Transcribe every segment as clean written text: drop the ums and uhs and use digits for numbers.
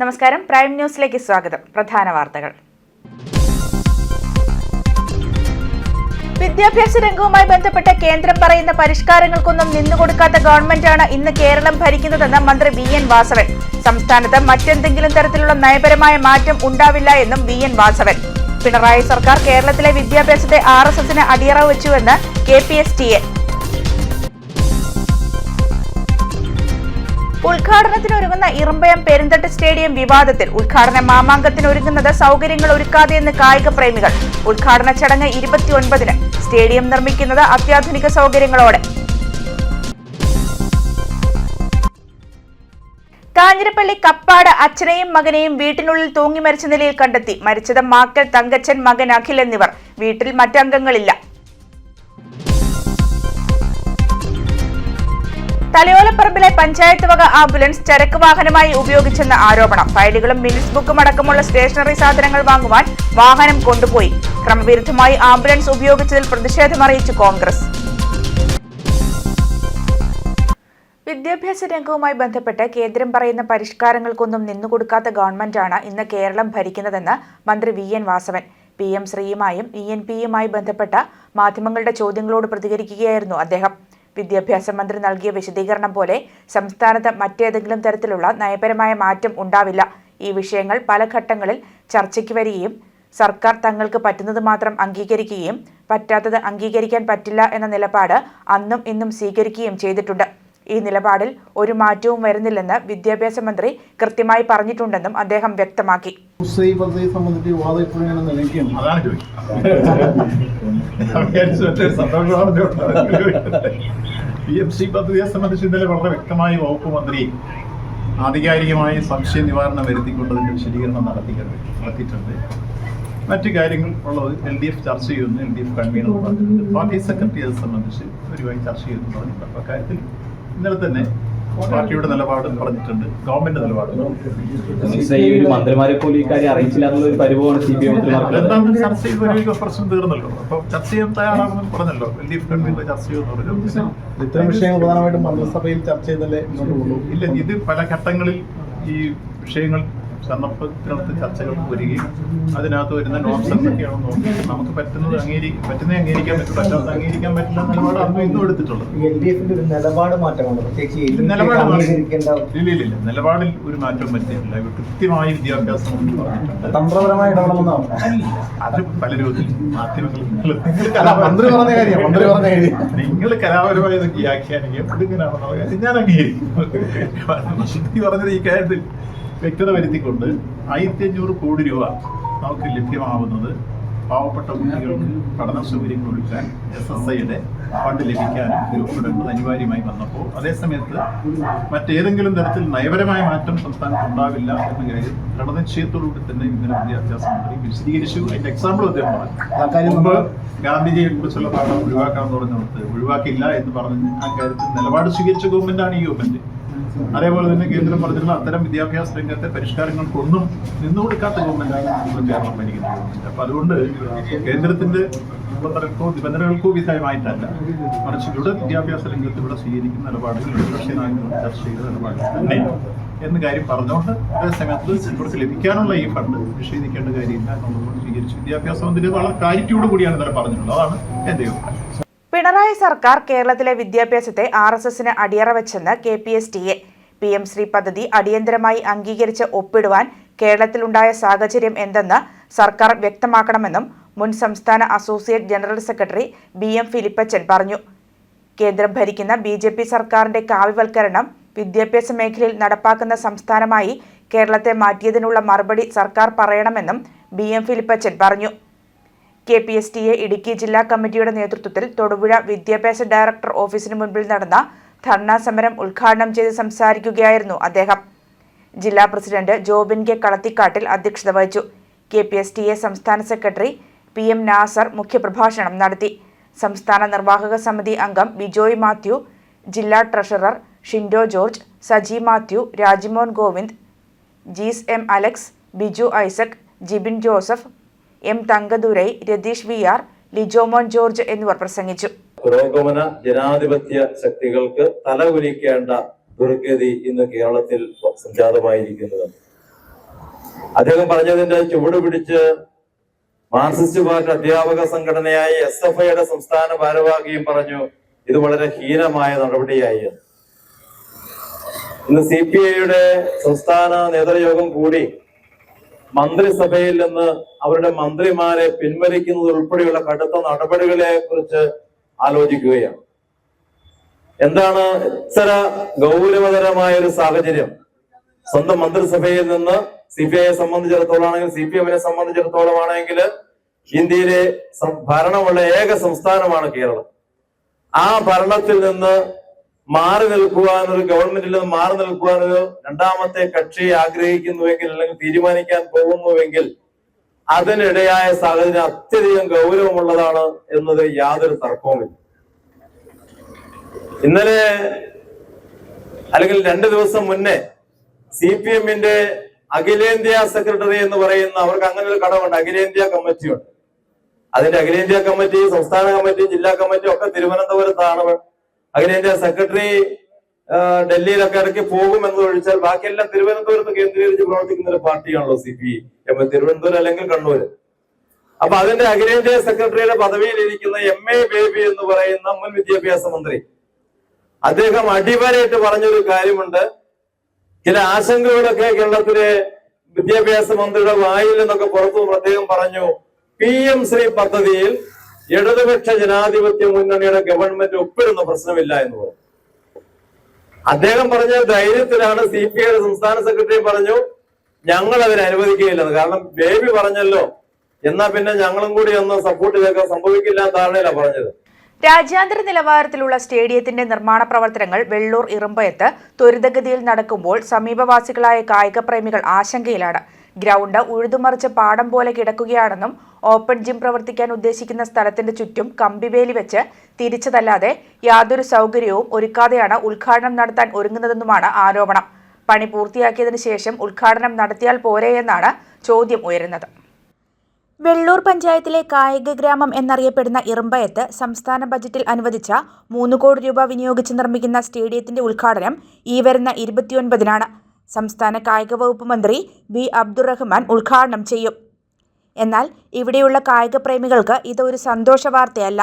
നമസ്കാരം, പ്രൈം ന്യൂസിലേക്ക് സ്വാഗതം. പ്രധാന വാർത്തകൾ. വിദ്യാഭ്യാസ രംഗവുമായി ബന്ധപ്പെട്ട കേന്ദ്രം പറയുന്ന പരിഷ്കാരങ്ങൾക്കൊന്നും നിന്നുകൊടുക്കാത്ത ഗവൺമെന്റാണ് ഇന്ന് കേരളം ഭരിക്കുന്നതെന്ന് മന്ത്രി VN വാസവൻ. സംസ്ഥാനത്ത് മറ്റെന്തെങ്കിലും തരത്തിലുള്ള നയപരമായ മാറ്റം ഉണ്ടാവില്ല എന്നും VN വാസവൻ. പിണറായി സർക്കാർ കേരളത്തിലെ വിദ്യാഭ്യാസത്തെ RSSന് അടിയറവ് വെച്ചുവെന്ന് KPSTA. ഉദ്ഘാടനത്തിനൊരുങ്ങുന്ന ഇറമ്പയം പെരുന്തട്ട് സ്റ്റേഡിയം വിവാദത്തിൽ. ഉദ്ഘാടന മാമാങ്കത്തിനൊരുങ്ങുന്നത് സൗകര്യങ്ങൾ ഒരുക്കാതെയെന്ന് കായിക പ്രേമികൾ. ഉദ്ഘാടന ചടങ്ങ് 29-ന്. സ്റ്റേഡിയം നിർമ്മിക്കുന്നത് അത്യാധുനിക സൗകര്യങ്ങളോടെ. കാഞ്ഞിരപ്പള്ളി കപ്പാട് അച്ഛനെയും മകനെയും വീട്ടിനുള്ളിൽ തൂങ്ങി മരിച്ച നിലയിൽ കണ്ടെത്തി. മരിച്ചത് മാക്കൽ തങ്കച്ചൻ, മകൻ അഖിൽ എന്നിവർ. വീട്ടിൽ മറ്റംഗങ്ങളില്ല. തലയോലപ്പറമ്പിലെ പഞ്ചായത്ത് വക ആംബുലൻസ് ചരക്ക് വാഹനമായി ഉപയോഗിച്ചെന്ന ആരോപണം. ഫയലുകളും മിനിറ്റ്സ് ബുക്കും അടക്കമുള്ള സ്റ്റേഷനറി സാധനങ്ങൾ വാങ്ങുവാൻ വാഹനം കൊണ്ടുപോയി. ക്രമവിരുദ്ധമായി ആംബുലൻസ് ഉപയോഗിച്ചതിൽ പ്രതിഷേധമറിയിച്ചു കോൺഗ്രസ്. വിദ്യാഭ്യാസ രംഗവുമായി ബന്ധപ്പെട്ട് കേന്ദ്രം പറയുന്ന പരിഷ്കാരങ്ങൾക്കൊന്നും നിന്നുകൊടുക്കാത്ത ഗവൺമെന്റാണ് ഇന്ന് കേരളം ഭരിക്കുന്നതെന്ന് മന്ത്രി VN വാസവൻ. PM ശ്രീയുമായും ENPയുമായി ബന്ധപ്പെട്ട മാധ്യമങ്ങളുടെ ചോദ്യങ്ങളോട് പ്രതികരിക്കുകയായിരുന്നു അദ്ദേഹം. വിദ്യാഭ്യാസ മന്ത്രി നൽകിയ വിശദീകരണം പോലെ സംസ്ഥാനത്ത് മറ്റേതെങ്കിലും തരത്തിലുള്ള നയപരമായ മാറ്റം ഉണ്ടാവില്ല. ഈ വിഷയങ്ങൾ പല ഘട്ടങ്ങളിൽ ചർച്ചയ്ക്ക് വരികയും സർക്കാർ തങ്ങൾക്ക് പറ്റുന്നത് മാത്രം അംഗീകരിക്കുകയും പറ്റാത്തത് അംഗീകരിക്കാൻ പറ്റില്ല എന്ന നിലപാട് അന്നും ഇന്നും സ്വീകരിക്കുകയും ചെയ്തിട്ടുണ്ട്. ഈ നിലപാടിൽ ഒരു മാറ്റവും വരുന്നില്ലെന്ന് വിദ്യാഭ്യാസ മന്ത്രി കൃത്യമായി പറഞ്ഞിട്ടുണ്ടെന്നും അദ്ദേഹം വ്യക്തമാക്കി. PMC പദ്ധതിയെ സംബന്ധിച്ച് ഇന്നലെ വളരെ വ്യക്തമായി വകുപ്പ് മന്ത്രി ആധികാരികമായി സംശയ നിവാരണം വരുത്തിക്കൊണ്ടതിന്റെ വിശദീകരണം നടത്തിയിട്ടുണ്ട്. മറ്റു കാര്യങ്ങൾ ഉള്ളത് LDF ചർച്ച ചെയ്യുന്നു. LDF കൺവീനർ പറഞ്ഞിട്ടുണ്ട്. പാർട്ടി സെക്രട്ടറി അത് സംബന്ധിച്ച് ഒരുപാട് ചർച്ച ചെയ്യുന്നു പറഞ്ഞിട്ടുണ്ട്. അക്കാര്യത്തിൽ ഇന്നലെ തന്നെ പാർട്ടിയുടെ നിലപാട് പറഞ്ഞിട്ടുണ്ട്, ഗവൺമെന്റ് നിലപാട്. മന്ത്രിമാരെ പോലും ഈ കാര്യം അറിയിച്ചില്ല എന്നുള്ളൊരു പരിഭവമാണ് CPM. എന്താണ് ചർച്ച ചെയ്ത് പ്രശ്നം തീർന്നല്ലോ. അപ്പൊ ചർച്ച ചെയ്യാൻ തയ്യാറാണെന്ന് പറഞ്ഞല്ലോ. LDF കൺവീനർ ചർച്ച ചെയ്യുമെന്ന് പറഞ്ഞു. ഇത്തരം വിഷയങ്ങൾ പ്രധാനമായിട്ടും മന്ത്രിസഭയിൽ ചർച്ച ചെയ്തല്ലേ മുന്നോട്ട് പോകുന്നു. ഇല്ല, ഇത് പല ഘട്ടങ്ങളിൽ ഈ വിഷയങ്ങൾ സന്ദർഭത്തിനകത്ത് ചർച്ചകൾക്ക് വരികയും അതിനകത്ത് വരുന്ന നോംസ് എന്തൊക്കെയാണെന്ന് നോക്കി നമുക്ക് പറ്റുന്നത് പറ്റുന്നത് അംഗീകരിക്കാൻ പറ്റും, പറ്റാത്ത അംഗീകരിക്കാൻ പറ്റില്ല നിലപാട് അന്നും ഇന്നും എടുത്തിട്ടുള്ളത്. നിലപാട് മാറ്റമാണ്. ഇല്ല, നിലപാടിൽ ഒരു മാറ്റവും വരുത്തിയിട്ടില്ല. കൃത്യമായി വിദ്യാഭ്യാസം തന്ത്രപരമായ ഇടപെടണമെന്നാണ് അത് പല രൂപത്തിൽ മാധ്യമങ്ങൾ നിങ്ങൾ കലാപരമായി വ്യാഖ്യാനിക്കും. ഇതിങ്ങനെയാണെന്നുള്ള കാര്യം ഞാൻ അംഗീകരിക്കും. പറഞ്ഞത് ഈ കാര്യത്തിൽ വ്യക്തത വരുത്തിക്കൊണ്ട് 1500 കോടി രൂപ നമുക്ക് ലഭ്യമാവുന്നത് പാവപ്പെട്ട കുട്ടികൾക്ക് പഠന സൗകര്യങ്ങൾ ഒരുക്കാൻ SSIയുടെ ഫണ്ട് ലഭിക്കാനും രൂപപ്പെടേണ്ടത് അനിവാര്യമായി വന്നപ്പോൾ അതേസമയത്ത് മറ്റേതെങ്കിലും തരത്തിൽ നയപരമായ മാറ്റം സംസ്ഥാനത്ത് ഉണ്ടാവില്ല എന്ന കാര്യം ദൃഢനിശ്ചയത്തോടുകൂടി തന്നെ ഇന്നലെ വിദ്യാഭ്യാസ മന്ത്രി വിശദീകരിച്ചു. അതിന്റെ എക്സാമ്പിൾ അദ്ദേഹം പറഞ്ഞു. മുമ്പ് ഗാന്ധിജിയെ കുറിച്ചുള്ള പാഠം ഒഴിവാക്കാമെന്ന് പറഞ്ഞിടത്ത് ഒഴിവാക്കില്ല എന്ന് പറഞ്ഞ് ആ കാര്യത്തിൽ നിലപാട് സ്വീകരിച്ച ഗവൺമെന്റാണ് ഈ ഗവൺമെന്റ്. അതേപോലെ തന്നെ കേന്ദ്രം പറഞ്ഞിട്ടുള്ള അത്തരം വിദ്യാഭ്യാസ രംഗത്തെ പരിഷ്കാരങ്ങൾക്കൊന്നും നിന്നുകൊടുക്കാത്ത ഗവൺമെന്റാണ് കേരളം ഭരിക്കുന്ന ഗവൺമെന്റ്. അപ്പൊ അതുകൊണ്ട് കേന്ദ്രത്തിന്റെ നിബന്ധനകൾക്കോ വിധേയമായിട്ടല്ല, മറിച്ച് ഇവിടെ വിദ്യാഭ്യാസ രംഗത്ത് ഇവിടെ സ്വീകരിക്കുന്ന നിലപാടുകൾ പ്രതിപക്ഷ നായകർ ചർച്ച ചെയ്ത നിലപാടുകൾ തന്നെ എന്ന കാര്യം പറഞ്ഞുകൊണ്ട് അതേസമയത്ത് ഇവർക്ക് ലഭിക്കാനുള്ള ഈ ഫണ്ട് നിഷേധിക്കേണ്ട കാര്യമില്ല എന്നുള്ളതുകൊണ്ട് സ്വീകരിച്ചു. വിദ്യാഭ്യാസ മന്ത്രി വളരെ ക്ലാരിറ്റിയോട് കൂടിയാണ് ഇന്നലെ പറഞ്ഞിട്ടുള്ളത്. അതാണ് എന്റെ അഭിപ്രായം. പിണറായി സർക്കാർ കേരളത്തിലെ വിദ്യാഭ്യാസത്തെ RSSന് അടിയറ വെച്ചെന്ന് KPSTA. PM ശ്രീ പദ്ധതി അടിയന്തരമായി അംഗീകരിച്ച് ഒപ്പിടുവാൻ കേരളത്തിലുണ്ടായ സാഹചര്യം എന്തെന്ന് സർക്കാർ വ്യക്തമാക്കണമെന്നും മുൻ സംസ്ഥാന അസോസിയേറ്റ് ജനറൽ സെക്രട്ടറി BM ഫിലിപ്പച്ചൻ പറഞ്ഞു. കേന്ദ്രം ഭരിക്കുന്ന BJP സർക്കാരിന്റെ കാവ്യവൽക്കരണം വിദ്യാഭ്യാസ മേഖലയിൽ നടപ്പാക്കുന്ന സംസ്ഥാനമായി കേരളത്തെ മാറ്റിയതിനുള്ള മറുപടി സർക്കാർ പറയണമെന്നും BM ഫിലിപ്പച്ചൻ പറഞ്ഞു. KPSTA ഇടുക്കി ജില്ലാ കമ്മിറ്റിയുടെ നേതൃത്വത്തിൽ തൊടുപുഴ വിദ്യാഭ്യാസ ഡയറക്ടർ ഓഫീസിന് മുൻപിൽ നടന്ന ധർണാ സമരം ഉദ്ഘാടനം ചെയ്ത് സംസാരിക്കുകയായിരുന്നു അദ്ദേഹം. ജില്ലാ പ്രസിഡന്റ് ജോബിൻ കെ കളത്തിക്കാട്ടിൽ അധ്യക്ഷത വഹിച്ചു. KPSTA സംസ്ഥാന സെക്രട്ടറി PM നാസർ മുഖ്യപ്രഭാഷണം നടത്തി. സംസ്ഥാന നിർവാഹക സമിതി അംഗം ബിജോയ് മാത്യു, ജില്ലാ treasurer Shindo George, Saji Mathew, Rajimon Govind, Jees M Alex, Biju Isaac, Jibin Joseph, M Thangadurai, Ratheesh VR, Lijomon George എന്നിവർ പ്രസംഗിച്ചു. പുരോഗമന ജനാധിപത്യ ശക്തികൾക്ക് തലകുനിക്കേണ്ട ദുർഗതി ഇന്ന് കേരളത്തിൽ സംജാതമായിരിക്കുന്നത് അദ്ദേഹം പറഞ്ഞതിന്റെ ചുവട് പിടിച്ച് മാർക്സിസ്റ്റ് പാർട്ടി അധ്യാപക സംഘടനയായ SFIയുടെ സംസ്ഥാന ഭാരവാഹിയും പറഞ്ഞു ഇത് വളരെ ഹീനമായ നടപടിയായി. ഇന്ന് CPIയുടെ സംസ്ഥാന നേതൃയോഗം കൂടി മന്ത്രിസഭയിൽ നിന്ന് അവരുടെ മന്ത്രിമാരെ പിൻവലിക്കുന്നത് ഉൾപ്പെടെയുള്ള കടുത്ത നടപടികളെ കുറിച്ച് ആലോചിക്കുകയാണ്. എന്താണ് ഇത്ര ഗൗരവതരമായ ഒരു സാഹചര്യം? സ്വന്തം മന്ത്രിസഭയിൽ നിന്ന് CPIയെ സംബന്ധിച്ചിടത്തോളം ആണെങ്കിൽ, CPMനെ സംബന്ധിച്ചിടത്തോളം ആണെങ്കിൽ ഇന്ത്യയിലെ ഭരണമുള്ള ഏക സംസ്ഥാനമാണ് കേരളം. ആ ഭരണത്തിൽ നിന്ന് മാറി നിൽക്കുവാൻ, ഒരു ഗവൺമെന്റിൽ നിന്ന് മാറി നിൽക്കുവാൻ ഒരു രണ്ടാമത്തെ കക്ഷി ആഗ്രഹിക്കുന്നുവെങ്കിൽ, അല്ലെങ്കിൽ തീരുമാനിക്കാൻ പോകുന്നുവെങ്കിൽ അതിനിടയായ സാഹചര്യം അത്യധികം ഗൗരവമുള്ളതാണ് എന്നത് യാതൊരു തർക്കവുമില്ല. ഇന്നലെ അല്ലെങ്കിൽ 2 ദിവസം മുന്നേ CPMന്റെ അഖിലേന്ത്യാ സെക്രട്ടറി എന്ന് പറയുന്ന, അവർക്ക് അങ്ങനെ ഒരു കടമുണ്ട്, അഖിലേന്ത്യാ കമ്മിറ്റിയുണ്ട്. അതിന്റെ അഖിലേന്ത്യാ കമ്മിറ്റി, സംസ്ഥാന കമ്മിറ്റി, ജില്ലാ കമ്മിറ്റി ഒക്കെ തിരുവനന്തപുരത്താണ്. അഖിലേന്ത്യാ സെക്രട്ടറി ഡൽഹിയിലൊക്കെ ഇടയ്ക്ക് പോകുമെന്ന് ഒഴിച്ചാൽ ബാക്കിയെല്ലാം തിരുവനന്തപുരത്ത് കേന്ദ്രീകരിച്ച് പ്രവർത്തിക്കുന്ന ഒരു പാർട്ടിയാണല്ലോ CPM, തിരുവനന്തപുരം അല്ലെങ്കിൽ കണ്ണൂര്. അപ്പൊ അതിന്റെ അഖിലേന്ത്യാ സെക്രട്ടറിയുടെ പദവിയിൽ ഇരിക്കുന്ന MA ബേബി എന്ന് പറയുന്ന മുൻ വിദ്യാഭ്യാസ മന്ത്രി, അദ്ദേഹം അടിവരയിട്ട് പറഞ്ഞൊരു കാര്യമുണ്ട്. ചില ആശങ്കകളൊക്കെ കേരളത്തിലെ വിദ്യാഭ്യാസ മന്ത്രിയുടെ വായിൽ നിന്നൊക്കെ പുറത്തു അദ്ദേഹം പറഞ്ഞു, PM ശ്രീ പദ്ധതിയിൽ ഇടതുപക്ഷ ജനാധിപത്യ മുന്നണിയുടെ ഗവൺമെന്റ് ഒപ്പിടുന്ന പ്രശ്നമില്ല എന്ന് പറഞ്ഞു. അദ്ദേഹം പറഞ്ഞ ധൈര്യത്തിലാണ് CPIയുടെ സംസ്ഥാന സെക്രട്ടറി പറഞ്ഞു ഞങ്ങൾ അതിനെ അനുവദിക്കുകയില്ലെന്ന്. കാരണം ബേബി പറഞ്ഞല്ലോ, എന്നാ പിന്നെ ഞങ്ങളും കൂടി ഒന്ന് സപ്പോർട്ട് ചെയ്തേക്കാൻ സംഭവിക്കില്ല ധാരണയിലാണ് പറഞ്ഞത്. രാജ്യാന്തര നിലവാരത്തിലുള്ള സ്റ്റേഡിയത്തിന്റെ നിർമ്മാണ പ്രവർത്തനങ്ങൾ വെള്ളൂർ ഇറുമ്പയത്ത് ത്വരിതഗതിയിൽ നടക്കുമ്പോൾ സമീപവാസികളായ കായിക പ്രേമികൾ ആശങ്കയിലാണ്. ഗ്രൗണ്ട് ഉഴുതുമറിച്ച് പാടം പോലെ കിടക്കുകയാണെന്നും ഓപ്പൺ ജിം പ്രവർത്തിക്കാൻ ഉദ്ദേശിക്കുന്ന സ്ഥലത്തിന്റെ ചുറ്റും കമ്പിവേലി വെച്ച് തിരിച്ചതല്ലാതെ യാതൊരു സൗകര്യവും ഒരുക്കാതെയാണ് ഉദ്ഘാടനം നടത്താൻ ഒരുങ്ങുന്നതെന്നുമാണ് ആരോപണം. പണി പൂർത്തിയാക്കിയതിനു ശേഷം ഉദ്ഘാടനം നടത്തിയാൽ പോരെയെന്നാണ് ചോദ്യം ഉയരുന്നത്. വെള്ളൂർ പഞ്ചായത്തിലെ കായിക ഗ്രാമം എന്നറിയപ്പെടുന്ന ഇറുമ്പയത്ത് സംസ്ഥാന ബജറ്റിൽ അനുവദിച്ച 3 കോടി രൂപ വിനിയോഗിച്ച് നിർമ്മിക്കുന്ന സ്റ്റേഡിയത്തിന്റെ ഉദ്ഘാടനം ഈ വരുന്ന 29-നാണ്. സംസ്ഥാന കായിക വകുപ്പ് മന്ത്രി B. അബ്ദുറഹ്മാൻ ഉദ്ഘാടനം ചെയ്യും. എന്നാൽ ഇവിടെയുള്ള കായിക പ്രേമികൾക്ക് ഇതൊരു സന്തോഷ വാർത്തയല്ല.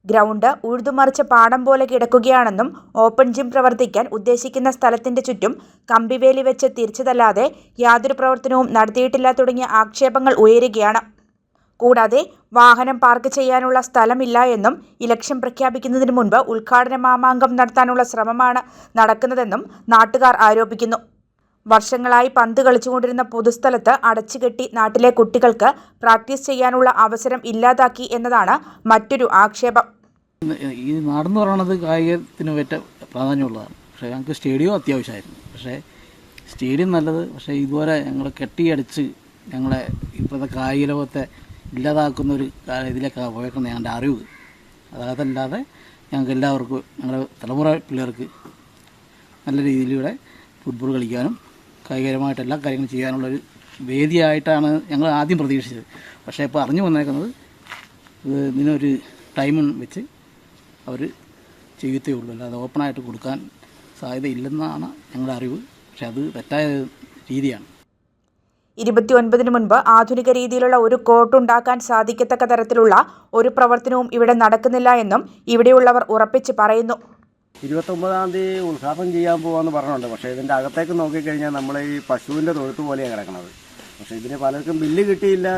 ഗ്രൗണ്ട് ഉഴുതുമറിച്ച പാടം പോലെ കിടക്കുകയാണെന്നും ഓപ്പൺ ജിം പ്രവർത്തിക്കാൻ ഉദ്ദേശിക്കുന്ന സ്ഥലത്തിന്റെ ചുറ്റും കമ്പിവേലി വെച്ച് തിരിച്ചതല്ലാതെ യാതൊരു പ്രവർത്തനവും നടത്തിയിട്ടില്ല തുടങ്ങിയ ആക്ഷേപങ്ങൾ ഉയരുകയാണ്. കൂടാതെ വാഹനം പാർക്ക് ചെയ്യാനുള്ള സ്ഥലമില്ല എന്നും ഇലക്ഷൻ പ്രഖ്യാപിക്കുന്നതിന് മുൻപ് ഉദ്ഘാടന മാമാങ്കം നടത്താനുള്ള ശ്രമമാണ് നടക്കുന്നതെന്നും നാട്ടുകാർ ആരോപിക്കുന്നു. വർഷങ്ങളായി പന്ത് കളിച്ചുകൊണ്ടിരുന്ന പൊതുസ്ഥലത്ത് അടച്ചുകെട്ടി നാട്ടിലെ കുട്ടികൾക്ക് പ്രാക്ടീസ് ചെയ്യാനുള്ള അവസരം ഇല്ലാതാക്കി എന്നതാണ് മറ്റൊരു ആക്ഷേപം. ഈ നാടെന്ന് പറയുന്നത് കായികത്തിന് ഏറ്റവും പ്രാധാന്യമുള്ളതാണ്. പക്ഷേ ഞങ്ങൾക്ക് സ്റ്റേഡിയം അത്യാവശ്യമായിരുന്നു. പക്ഷേ സ്റ്റേഡിയം നല്ലത്, പക്ഷേ ഇതുവരെ ഞങ്ങൾ കെട്ടിയടിച്ച് ഞങ്ങളെ ഇപ്പോഴത്തെ കായിക ലോകത്തെ ഇല്ലാതാക്കുന്ന ഒരു ഇതിലേക്കാണ് പോയേക്കുന്നത് ഞങ്ങളുടെ അറിവ്. അതല്ലാതെ ഞങ്ങൾക്ക് എല്ലാവർക്കും ഞങ്ങളുടെ തലമുറ പിള്ളേർക്ക് നല്ല രീതിയിലൂടെ ഫുട്ബോൾ കളിക്കാനും കായികപരമായിട്ട് എല്ലാ കാര്യങ്ങളും ചെയ്യാനുള്ളൊരു വേദിയായിട്ടാണ് ഞങ്ങൾ ആദ്യം പ്രതീക്ഷിച്ചത്. പക്ഷേ ഇപ്പോൾ അറിഞ്ഞു വന്നേക്കുന്നത് ഇതിനൊരു ടൈം വെച്ച് അവർ ചെയ്യത്തേ ഉള്ളൂ, അല്ലാതെ ഓപ്പണായിട്ട് കൊടുക്കാൻ സാധ്യതയില്ലെന്നാണ് ഞങ്ങളുടെ അറിവ്. പക്ഷെ അത് തെറ്റായ രീതിയാണ്. 29-ന് മുൻപ് ആധുനിക രീതിയിലുള്ള ഒരു കോർട്ട് ഉണ്ടാക്കാൻ സാധിക്കത്തക്ക തരത്തിലുള്ള ഒരു പ്രവർത്തനവും ഇവിടെ നടക്കുന്നില്ല എന്നും ഇവിടെയുള്ളവർ ഉറപ്പിച്ച് പറയുന്നു. 29-ാം തീയതി ഉദ്ഘാടനം ചെയ്യാൻ പോകാമെന്ന് പറഞ്ഞിട്ടുണ്ട്. പക്ഷേ ഇതിൻ്റെ അകത്തേക്ക് നോക്കിക്കഴിഞ്ഞാൽ നമ്മൾ ഈ പശുവിൻ്റെ തൊഴുത്ത് പോലെയാണ് കിടക്കുന്നത്. പക്ഷേ ഇതിന് പലർക്കും ബില്ല് കിട്ടിയില്ല,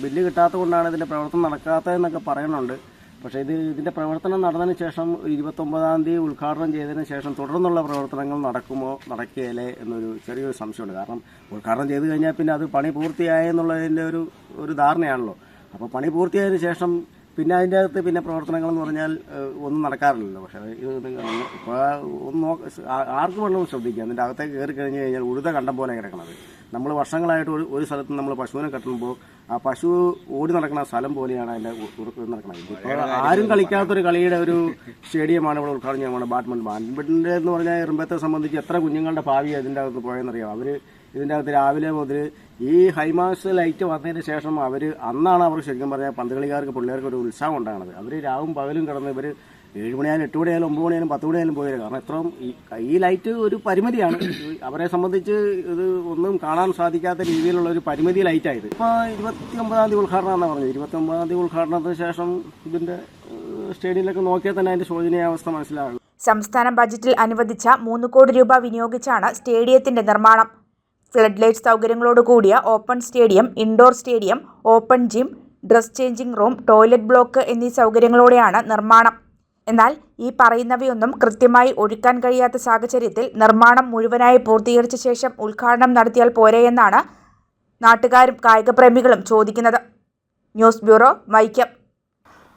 ബില്ല് കിട്ടാത്തത് കൊണ്ടാണ് ഇതിൻ്റെ പ്രവർത്തനം നടക്കാത്തതെന്നൊക്കെ പറയുന്നുണ്ട്. പക്ഷേ ഇതിൻ്റെ പ്രവർത്തനം നടന്നതിന് ശേഷം 29-ാം തീയതി ഉദ്ഘാടനം ചെയ്തതിന് ശേഷം തുടർന്നുള്ള പ്രവർത്തനങ്ങൾ നടക്കുമോ നടക്കുകയില്ലേ എന്നൊരു ചെറിയൊരു സംശയമുണ്ട്. കാരണം ഉദ്ഘാടനം ചെയ്ത് കഴിഞ്ഞാൽ പിന്നെ അത് പണി പൂർത്തിയായെന്നുള്ളതിൻ്റെ ഒരു ധാരണയാണല്ലോ. അപ്പോൾ പണി പൂർത്തിയായതിനു ശേഷം പിന്നെ അതിൻ്റെ അകത്ത് പിന്നെ പ്രവർത്തനങ്ങളെന്ന് പറഞ്ഞാൽ ഒന്നും നടക്കാറില്ലല്ലോ. പക്ഷേ ഇപ്പോൾ ആർക്ക് വേണമെങ്കിലും ശ്രദ്ധിക്കുക, അതിൻ്റെ അകത്തേക്ക് കയറി കഴിഞ്ഞ് കഴിഞ്ഞാൽ ഉഴുത കണ്ടം പോലെ കിടക്കണത്. നമ്മൾ വർഷങ്ങളായിട്ട് ഒരു സ്ഥലത്ത് നമ്മൾ പശുവിനെ കെട്ടുമ്പോൾ ആ പശു ഓടി നടക്കുന്ന സ്ഥലം പോലെയാണ് അതിൻ്റെ നടക്കുന്നത്. ഇപ്പോൾ ആരും കളിക്കാത്തൊരു കളിയുടെ ഒരു സ്റ്റേഡിയമാണ് ഇവിടെ ഉദ്ഘാടനം ചെയ്യുന്നത്. ബാഡ്മിൻ്റൺ എന്ന് പറഞ്ഞാൽ ഇറുമ്പത്തെ സംബന്ധിച്ച് എത്ര കുഞ്ഞുങ്ങളുടെ ഭാവി അതിൻ്റെ അകത്ത് പോയെന്നറിയാം. അവർ ഇതിൻ്റെ അകത്ത് രാവിലെ മുതൽ ഈ ഹൈമാസ് ലൈറ്റ് വന്നതിന് ശേഷം അന്നാണ് അവർ ശരിക്കും പറഞ്ഞാൽ പന്ത് കളിക്കാർക്ക് പിള്ളേർക്ക് ഒരു ഉത്സാഹം ഉണ്ടാകുന്നത്. അവർ രാവും പകലും കിടന്ന് ഇവർ 7 മണിയായാലും 8 മണിയായാലും 9 മണിയായാലും 10 മണിയായാലും പോയത്. കാരണം ഇത്രയും ഈ ലൈറ്റ് ഒരു പരിമിതിയാണ്. അവരെ സംബന്ധിച്ച് ഇത് ഒന്നും കാണാൻ സാധിക്കാത്ത രീതിയിലുള്ള ഒരു പരിമിതി ലൈറ്റായത്. ഇപ്പോൾ 29-ാം തീയതി ഉദ്ഘാടനം എന്നാണ് പറഞ്ഞത്. 29-ാം തീയതി ഉദ്ഘാടനത്തിന് ശേഷം ഇതിൻ്റെ സ്റ്റേഡിയത്തിലൊക്കെ നോക്കിയാൽ തന്നെ അതിൻ്റെ ശോചനീയാവസ്ഥ മനസ്സിലാകും. സംസ്ഥാന ബജറ്റിൽ അനുവദിച്ച 3 കോടി രൂപ വിനിയോഗിച്ചാണ് സ്റ്റേഡിയത്തിന്റെ നിർമ്മാണം. ഫ്ലഡ് ലൈറ്റ് സൗകര്യങ്ങളോടുകൂടിയ open stadium, indoor stadium, open gym, dress changing room, toilet block എന്നീ സൗകര്യങ്ങളോടെയാണ് നിർമ്മാണം. എന്നാൽ ഈ പറയുന്നവയൊന്നും കൃത്യമായി ഒഴുക്കാൻ കഴിയാത്ത സാഹചര്യത്തിൽ നിർമ്മാണം മുഴുവനായി പൂർത്തീകരിച്ച ശേഷം ഉദ്ഘാടനം നടത്തിയാൽ പോരെയെന്നാണ് നാട്ടുകാരും കായികപ്രേമികളും ചോദിക്കുന്നത്. News bureau, Vaikom.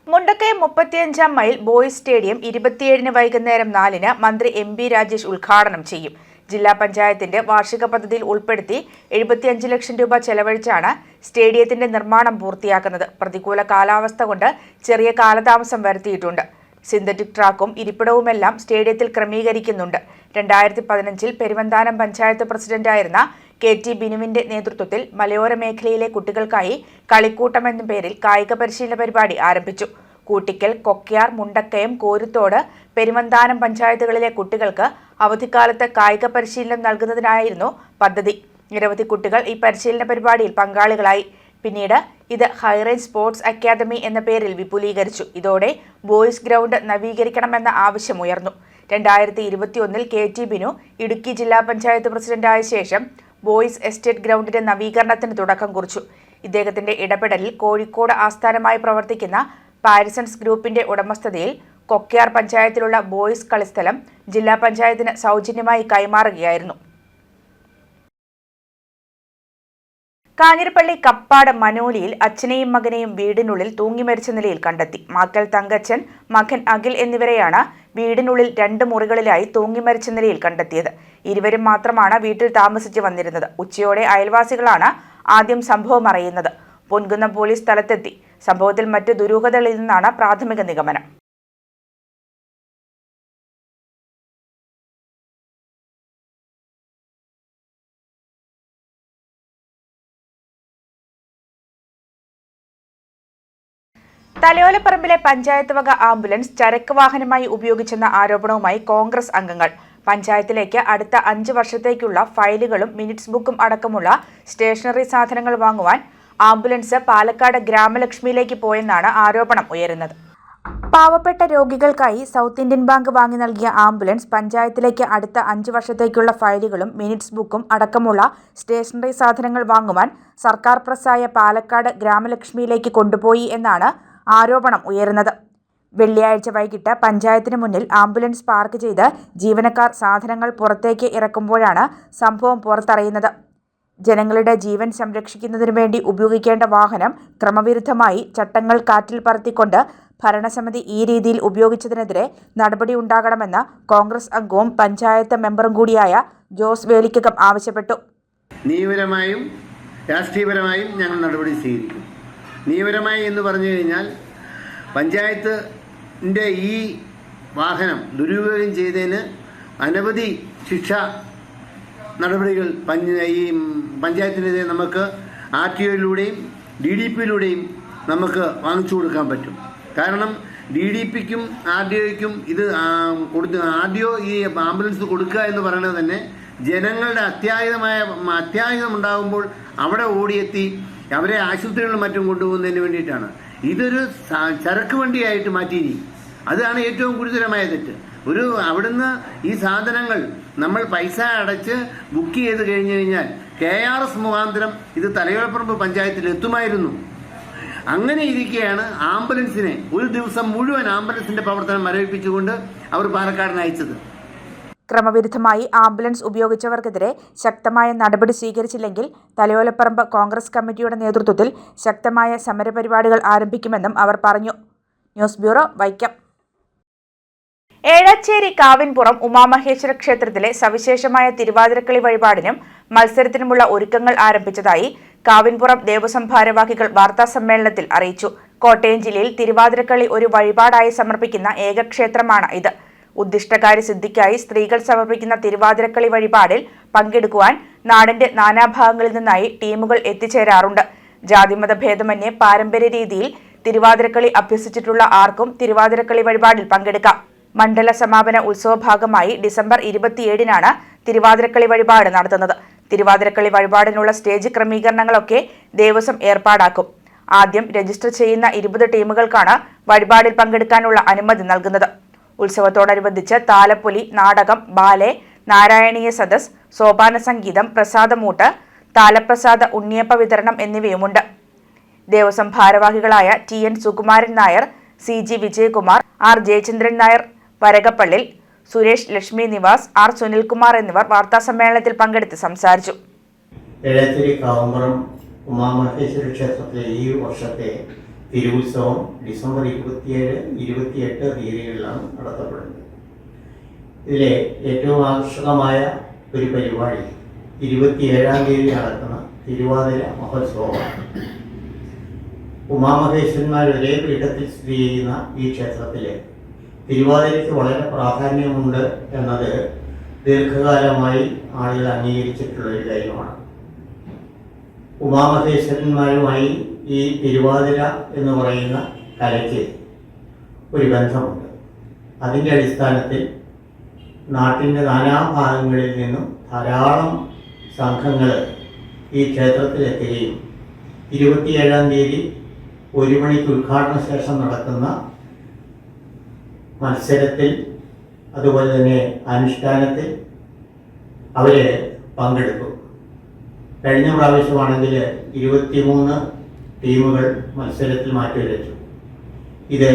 മുണ്ടക്കയം 35-ാം മൈൽ ബോയ്സ് സ്റ്റേഡിയം 27-ന് വൈകുന്നേരം 4-ന് മന്ത്രി MP രാജേഷ് ഉദ്ഘാടനം ചെയ്യും. ജില്ലാ പഞ്ചായത്തിന്റെ വാർഷിക പദ്ധതിയിൽ ഉൾപ്പെടുത്തി 75 ലക്ഷം രൂപ ചെലവഴിച്ചാണ് സ്റ്റേഡിയത്തിന്റെ നിർമ്മാണം പൂർത്തിയാക്കുന്നത്. പ്രതികൂല കാലാവസ്ഥ കൊണ്ട് ചെറിയ കാലതാമസം വരുത്തിയിട്ടുണ്ട്. സിന്തറ്റിക് ട്രാക്കും ഇരിപ്പിടവുമെല്ലാം സ്റ്റേഡിയത്തിൽ ക്രമീകരിക്കുന്നുണ്ട്. 2015-ൽ പെരുവന്താനം പഞ്ചായത്ത് പ്രസിഡന്റായിരുന്ന KT ബിനുവിന്റെ നേതൃത്വത്തിൽ മലയോര മേഖലയിലെ കുട്ടികൾക്കായി കളിക്കൂട്ടം എന്ന പേരിൽ കായിക പരിശീലന പരിപാടി ആരംഭിച്ചു. കൂട്ടിക്കൽ, കൊക്കയാർ, മുണ്ടക്കയം, കോരുത്തോട്, പെരുവന്താനം പഞ്ചായത്തുകളിലെ കുട്ടികൾക്ക് അവധിക്കാലത്ത് കായിക പരിശീലനം നൽകുന്നതിനായിരുന്നു പദ്ധതി. നിരവധി കുട്ടികൾ ഈ പരിശീലന പരിപാടിയിൽ പങ്കാളികളായി. പിന്നീട് ഇത് ഹൈറേഞ്ച് സ്പോർട്സ് അക്കാദമി എന്ന പേരിൽ വിപുലീകരിച്ചു. ഇതോടെ ബോയ്സ് ഗ്രൗണ്ട് നവീകരിക്കണമെന്ന ആവശ്യമുയർന്നു. 2021-ൽ KT ബിനു ഇടുക്കി ജില്ലാ പഞ്ചായത്ത് പ്രസിഡന്റായ ശേഷം ബോയ്സ് എസ്റ്റേറ്റ് ഗ്രൗണ്ടിന്റെ നവീകരണത്തിന് തുടക്കം കുറിച്ചു. ഇദ്ദേഹത്തിന്റെ ഇടപെടലിൽ കോഴിക്കോട് ആസ്ഥാനമായി പ്രവർത്തിക്കുന്ന പാരിസൺസ് ഗ്രൂപ്പിന്റെ ഉടമസ്ഥതയിൽ കൊക്കയാർ പഞ്ചായത്തിലുള്ള ബോയ്സ് കളിസ്ഥലം ജില്ലാ പഞ്ചായത്തിന് സൗജന്യമായി കൈമാറുകയായിരുന്നു. കാഞ്ഞിരപ്പള്ളി കപ്പാട് മനോലിയിൽ അച്ഛനെയും മകനെയും വീടിനുള്ളിൽ തൂങ്ങിമരിച്ച നിലയിൽ കണ്ടെത്തി. മാക്കൽ തങ്കച്ചൻ, മകൻ അഖിൽ എന്നിവരെയാണ് വീടിനുള്ളിൽ 2 മുറികളിലായി തൂങ്ങിമരിച്ച നിലയിൽ കണ്ടെത്തിയത്. ഇരുവരും മാത്രമാണ് വീട്ടിൽ താമസിച്ച് വന്നിരുന്നത്. ഉച്ചയോടെ അയൽവാസികളാണ് ആദ്യം സംഭവം അറിയുന്നത്. പൊൻകുന്നം പോലീസ് സ്ഥലത്തെത്തി. സംഭവത്തിൽ മറ്റ് ദുരൂഹതകളില്ലെന്നാണ് പ്രാഥമിക നിഗമനം. തലയോലപ്പറമ്പിലെ പഞ്ചായത്ത് വക ആംബുലൻസ് ചരക്ക് വാഹനമായി ഉപയോഗിച്ചെന്ന ആരോപണവുമായി കോൺഗ്രസ് അംഗങ്ങൾ. പഞ്ചായത്തിലേക്ക് അടുത്ത 5 വർഷത്തേക്കുള്ള ഫയലുകളും മിനിറ്റ്സ് ബുക്കും അടക്കമുള്ള സ്റ്റേഷനറി സാധനങ്ങൾ വാങ്ങുവാൻ ആംബുലൻസ് പാലക്കാട് ഗ്രാമലക്ഷ്മിയിലേക്ക് പോയെന്നാണ് ആരോപണം ഉയരുന്നത്. പാവപ്പെട്ട രോഗികൾക്കായി സൗത്ത് ഇന്ത്യൻ ബാങ്ക് വാങ്ങി നൽകിയ ആംബുലൻസ് പഞ്ചായത്തിലേക്ക് അടുത്ത 5 വർഷത്തേക്കുള്ള ഫയലുകളും മിനിറ്റ്സ് ബുക്കും അടക്കമുള്ള സ്റ്റേഷനറി സാധനങ്ങൾ വാങ്ങുവാൻ സർക്കാർ പ്രസ്സായ പാലക്കാട് ഗ്രാമലക്ഷ്മിയിലേക്ക് കൊണ്ടുപോയി എന്നാണ് ആരോപണം ഉയരുന്നത്. വെള്ളിയാഴ്ച വൈകിട്ട് പഞ്ചായത്തിന് മുന്നിൽ ആംബുലൻസ് പാർക്ക് ചെയ്ത് ജീവനക്കാർ സാധനങ്ങൾ പുറത്തേക്ക് ഇറക്കുമ്പോഴാണ് സംഭവം പുറത്തറിയുന്നത്. ജനങ്ങളുടെ ജീവൻ സംരക്ഷിക്കുന്നതിനു വേണ്ടി ഉപയോഗിക്കേണ്ട വാഹനം ക്രമവിരുദ്ധമായി ചട്ടങ്ങൾ കാറ്റിൽ പറത്തിക്കൊണ്ട് ഭരണസമിതി ഈ രീതിയിൽ ഉപയോഗിച്ചതിനെതിരെ നടപടിയുണ്ടാകണമെന്ന് കോൺഗ്രസ് അംഗവും പഞ്ചായത്ത് മെമ്പറും കൂടിയായ ജോസ് വേലിക്കകം ആവശ്യപ്പെട്ടു. നിയമപരമായും രാഷ്ട്രീയപരമായും ഞങ്ങൾ നടപടി സ്വീകരിക്കും. നിയമപരമായി എന്ന് പറഞ്ഞു കഴിഞ്ഞാൽ പഞ്ചായത്തിൻ്റെ ഈ വാഹനം ദുരുപയോഗം ചെയ്തതിന് അനവധി ശിക്ഷ നടപടികൾ ഈ പഞ്ചായത്തിനെതിരെ നമുക്ക് RTOയിലൂടെയും DDPയിലൂടെയും നമുക്ക് വാങ്ങിച്ചു കൊടുക്കാൻ പറ്റും. കാരണം DDPക്കും RDOയ്ക്കും ഇത് RDO ഈ ആംബുലൻസ് കൊടുക്കുക എന്ന് പറയുന്നത് തന്നെ ജനങ്ങളുടെ അത്യാഹിതം ഉണ്ടാകുമ്പോൾ അവിടെ ഓടിയെത്തി അവരെ ആശുപത്രികളിലും മറ്റും കൊണ്ടുപോകുന്നതിന് വേണ്ടിയിട്ടാണ്. ഇതൊരു ചരക്ക് വണ്ടിയായിട്ട് മാറ്റിയിരിക്കും. അതാണ് ഏറ്റവും ഗുരുതരമായ തെറ്റ്. അവിടുന്ന് ഈ സാധനങ്ങൾ നമ്മൾ പൈസ അടച്ച് ബുക്ക് ചെയ്ത് കഴിഞ്ഞു കഴിഞ്ഞാൽ KRS മുഖാന്തരം ഇത് തലയോലപ്പറമ്പ് പഞ്ചായത്തിൽ എത്തുമായിരുന്നു. അങ്ങനെ ഇരിക്കെയാണ് ആംബുലൻസിനെ ഒരു ദിവസം മുഴുവൻ ആംബുലൻസിന്റെ പ്രവർത്തനം മരവിപ്പിച്ചുകൊണ്ട് അവർ പാലക്കാടിന് അയച്ചത്. ക്രമവിരുദ്ധമായി ആംബുലൻസ് ഉപയോഗിച്ചവർക്കെതിരെ ശക്തമായ നടപടി സ്വീകരിച്ചില്ലെങ്കിൽ തലയോലപ്പറമ്പ് കോൺഗ്രസ് കമ്മിറ്റിയുടെ നേതൃത്വത്തിൽ ശക്തമായ സമരപരിപാടികൾ ആരംഭിക്കുമെന്നും അവർ പറഞ്ഞു. News bureau, Vaikom. ഏഴച്ചേരി കാവിൻപുറം ഉമാമഹേശ്വര ക്ഷേത്രത്തിലെ സവിശേഷമായ തിരുവാതിരക്കളി വഴിപാടിനും മത്സരത്തിനുമുള്ള ഒരുക്കങ്ങൾ ആരംഭിച്ചതായി കാവിൻപുറം ദേവസ്വം ഭാരവാഹികൾ വാർത്താസമ്മേളനത്തിൽ അറിയിച്ചു. കോട്ടയം ജില്ലയിൽ തിരുവാതിരക്കളി ഒരു വഴിപാടായി സമർപ്പിക്കുന്ന ഏക ക്ഷേത്രമാണ് ഇത്. ഉദ്ദിഷ്ടകാര്യ സിദ്ധിക്കായി സ്ത്രീകൾ സമർപ്പിക്കുന്ന തിരുവാതിരക്കളി വഴിപാടിൽ പങ്കെടുക്കുവാൻ നാടിന്റെ നാനാഭാഗങ്ങളിൽ നിന്നായി ടീമുകൾ എത്തിച്ചേരാറുണ്ട്. ജാതിമത ഭേദമന്യേ പാരമ്പര്യ രീതിയിൽ തിരുവാതിരക്കളി അഭ്യസിച്ചിട്ടുള്ള ആർക്കും തിരുവാതിരക്കളി വഴിപാടിൽ പങ്കെടുക്കാം. മണ്ഡല സമാപന ഉത്സവ ഭാഗമായി ഡിസംബർ 27-നാണ് തിരുവാതിരക്കളി വഴിപാട് നടത്തുന്നത്. തിരുവാതിരക്കളി വഴിപാടിനുള്ള സ്റ്റേജ് ക്രമീകരണങ്ങളൊക്കെ ദേവസ്വം ഏർപ്പാടാക്കും. ആദ്യം രജിസ്റ്റർ ചെയ്യുന്ന 20 ടീമുകൾക്കാണ് വഴിപാടിൽ പങ്കെടുക്കാനുള്ള അനുമതി നൽകുന്നത്. ഉത്സവത്തോടനുബന്ധിച്ച് താലപ്പൊലി, നാടകം, ബാലെ, നാരായണീയ സദസ്, സോപാന സംഗീതം, പ്രസാദമൂട്ട്, താലപ്രസാദ, ഉണ്ണിയപ്പ വിതരണം എന്നിവയുമുണ്ട്. ദേവസ്വം ഭാരവാഹികളായ TN Sukumaran Nair, CG Vijayakumar, R Jayachandran Nair, വരകപ്പള്ളിൽ, Suresh, Lakshmi Niwas, R Sunilkumar എന്നിവർ വാർത്താസമ്മേളനത്തിൽ പങ്കെടുത്ത് സംസാരിച്ചു. ഉമാമഹേശ്വര ക്ഷേത്രത്തിലെ ഈ വർഷത്തെ തിരുവുത്സവം ഡിസംബർ 27, 28 തീയതികളിലാണ് നടത്തപ്പെടുന്നത്. ഇതിലെ ഏറ്റവും ആകർഷകമായ ഒരു പരിപാടി 27-ാം തീയതി നടക്കുന്ന തിരുവാതിര മഹോത്സവമാണ്. ഉമാമഹേശ്വരന്മാർ ഒരേ പീഠത്തിൽ സ്ഥിതി ചെയ്യുന്ന ഈ ക്ഷേത്രത്തിൽ തിരുവാതിരയ്ക്ക് വളരെ പ്രാധാന്യമുണ്ട് എന്നത് ദീർഘകാലമായി ആളുകൾ അംഗീകരിച്ചിട്ടുള്ളൊരു കാര്യമാണ്. ഉമാമഹേശ്വരന്മാരുമായി ഈ തിരുവാതിര എന്ന് പറയുന്ന കലയ്ക്ക് ഒരു ബന്ധമുണ്ട്. അതിൻ്റെ അടിസ്ഥാനത്തിൽ നാട്ടിൻ്റെ നാനാഭാഗങ്ങളിൽ നിന്നും ധാരാളം സംഘങ്ങൾ ഈ ക്ഷേത്രത്തിലെത്തുകയും 27-ാം തീയതി 1 മണിക്ക് ഉദ്ഘാടന ശേഷം നടക്കുന്ന മത്സരത്തിൽ അതുപോലെ തന്നെ അനുഷ്ഠാനത്തിൽ അവർ പങ്കെടുക്കും. കഴിഞ്ഞ പ്രാവശ്യമാണെങ്കിൽ 23 ടീമുകൾ മത്സരത്തിൽ മാറ്റിവെച്ചു. ഇത്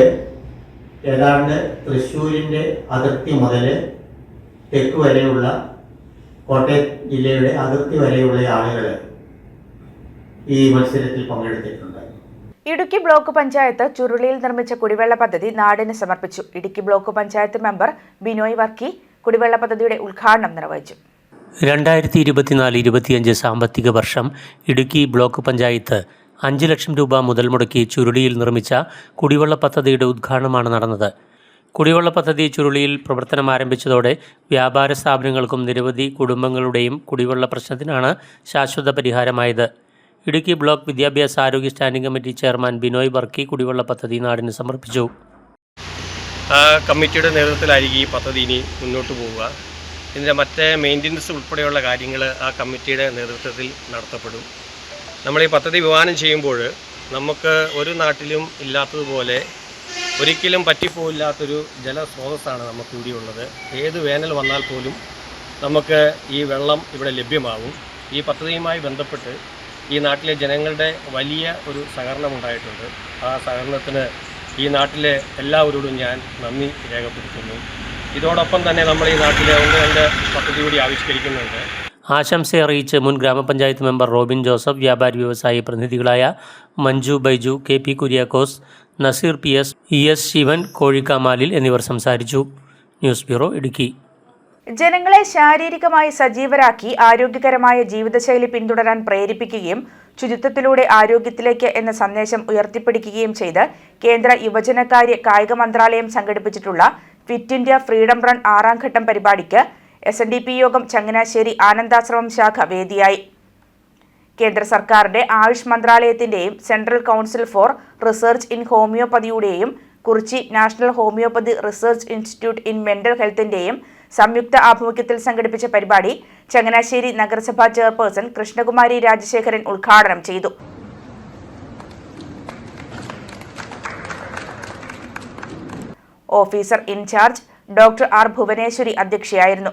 ഏതാണ്ട് തൃശ്ശൂരിൻ്റെ അതിർത്തി മുതൽ തെക്ക് വരെയുള്ള കോട്ടയം ജില്ലയുടെ അതിർത്തി വരെയുള്ള ആളുകൾ ഈ മത്സരത്തിൽ പങ്കെടുത്തിട്ടുണ്ട്. ഇടുക്കി ബ്ലോക്ക് പഞ്ചായത്ത് ചുരുളിയിൽ നിർമ്മിച്ച കുടിവെള്ള പദ്ധതി നാടിന് സമർപ്പിച്ചു. ഇടുക്കി ബ്ലോക്ക് പഞ്ചായത്ത് മെമ്പർ ബിനോയ് വർക്കി കുടിവെള്ള പദ്ധതിയുടെ ഉദ്ഘാടനം നിർവഹിച്ചു. 2024-25 സാമ്പത്തിക വർഷം ഇടുക്കി ബ്ലോക്ക് പഞ്ചായത്ത് 5 ലക്ഷം രൂപ മുതൽ മുടക്കി ചുരുളിയിൽ നിർമ്മിച്ച കുടിവെള്ള പദ്ധതിയുടെ ഉദ്ഘാടനമാണ് നടന്നത്. കുടിവെള്ള പദ്ധതി ചുരുളിയിൽ പ്രവർത്തനം ആരംഭിച്ചതോടെ വ്യാപാര സ്ഥാപനങ്ങൾക്കും നിരവധി കുടുംബങ്ങളുടെയും കുടിവെള്ള പ്രശ്നത്തിനാണ് ശാശ്വത പരിഹാരമായത്. ഇടുക്കി ബ്ലോക്ക് വിദ്യാഭ്യാസ ആരോഗ്യ standing committee chairman Binoy Varkey കുടിവെള്ള പദ്ധതി നാടിന് സമർപ്പിച്ചു. കമ്മിറ്റിയുടെ നേതൃത്വത്തിലായിരിക്കും ഈ പദ്ധതി ഇനി മുന്നോട്ട് പോവുക. ഇതിൻ്റെ മറ്റേ മെയിൻ്റനൻസ് ഉൾപ്പെടെയുള്ള കാര്യങ്ങൾ ആ കമ്മിറ്റിയുടെ നേതൃത്വത്തിൽ നടത്തപ്പെടും. നമ്മൾ ഈ പദ്ധതി വിഭാവനം ചെയ്യുമ്പോൾ നമുക്ക് ഒരു നാട്ടിലും ഇല്ലാത്തതുപോലെ ഒരിക്കലും പറ്റിപ്പോയില്ലാത്തൊരു ജലസ്രോതസ്സാണ് നമുക്ക് ഇവിടെയുള്ളത്. ഏത് വേനൽ വന്നാൽ പോലും നമുക്ക് ഈ വെള്ളം ഇവിടെ ലഭ്യമാകും. ഈ പദ്ധതിയുമായി ബന്ധപ്പെട്ട് ഈ നാട്ടിലെ ജനങ്ങളുടെ വലിയ ഒരു സഹകരണമുണ്ടായിട്ടുണ്ട്. ആ സഹകരണത്തിന് ഈ നാട്ടിലെ എല്ലാവരോടും ഞാൻ നന്ദി രേഖപ്പെടുത്തുന്നു. ഇതോടൊപ്പം തന്നെ നമ്മൾ ഈ നാട്ടിലെ 1-2 പദ്ധതി കൂടി ആവിഷ്കരിക്കുന്നുണ്ട്. ആശംസ അറിയിച്ച് മുൻ ഗ്രാമപഞ്ചായത്ത് മെമ്പർ റോബിൻ ജോസഫ്, വ്യാപാരി വ്യവസായി പ്രതിനിധികളായ Manju Baiju, KP Kuriakose, Naseer PS, ES Shivan, കോഴിക്കാമാലിൽ എന്നിവർ സംസാരിച്ചു. News bureau, Idukki. ജനങ്ങളെ ശാരീരികമായി സജീവരാക്കി ആരോഗ്യകരമായ ജീവിതശൈലി പിന്തുടരാൻ പ്രേരിപ്പിക്കുകയും ശുചിത്വത്തിലൂടെ ആരോഗ്യത്തിലേക്ക് എന്ന സന്ദേശം ഉയർത്തിപ്പിടിക്കുകയും ചെയ്ത് കേന്ദ്ര യുവജനകാര്യ കായിക മന്ത്രാലയം സംഘടിപ്പിച്ചിട്ടുള്ള ഫിറ്റ് ഇന്ത്യ ഫ്രീഡം റൺ 6ാം ഘട്ടം പരിപാടിക്ക് SNDP യോഗം ചങ്ങനാശ്ശേരി ആനന്ദാശ്രമം ശാഖ വേദിയായി. കേന്ദ്ര സർക്കാരിന്റെ ആയുഷ് മന്ത്രാലയത്തിന്റെയും central council for research in ഹോമിയോപ്പതിയുടെയും Kurichi national homeopathy research institute in mental ഹെൽത്തിന്റെയും സംയുക്ത ആഭിമുഖ്യത്തിൽ സംഘടിപ്പിച്ച പരിപാടി ചങ്ങനാശ്ശേരി നഗരസഭാ ചെയർപേഴ്സൺ കൃഷ്ണകുമാരി രാജശേഖരൻ ഉദ്ഘാടനം ചെയ്തു. Officer in charge doctor R Bhuvaneswari അധ്യക്ഷയായിരുന്നു.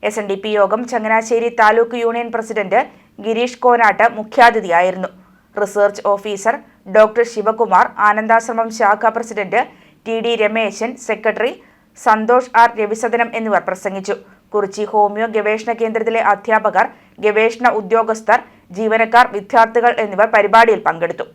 SNDP യോഗം ചങ്ങനാശ്ശേരി താലൂക്ക് യൂണിയൻ പ്രസിഡന്റ് ഗിരീഷ് കോനാട്ട് മുഖ്യാതിഥിയായിരുന്നു. Research officer doctor Sivakumar, Anandashramam ശാഖാ president TD Ramesan, secretary Santhosh R Ravisadanam എന്നിവർ പ്രസംഗിച്ചു. കുറിച്ചി ഹോമിയോ ഗവേഷണ കേന്ദ്രത്തിലെ അധ്യാപകർ, ഗവേഷണ ഉദ്യോഗസ്ഥർ, ജീവനക്കാർ, വിദ്യാർത്ഥികൾ എന്നിവർ പരിപാടിയിൽ പങ്കെടുത്തു.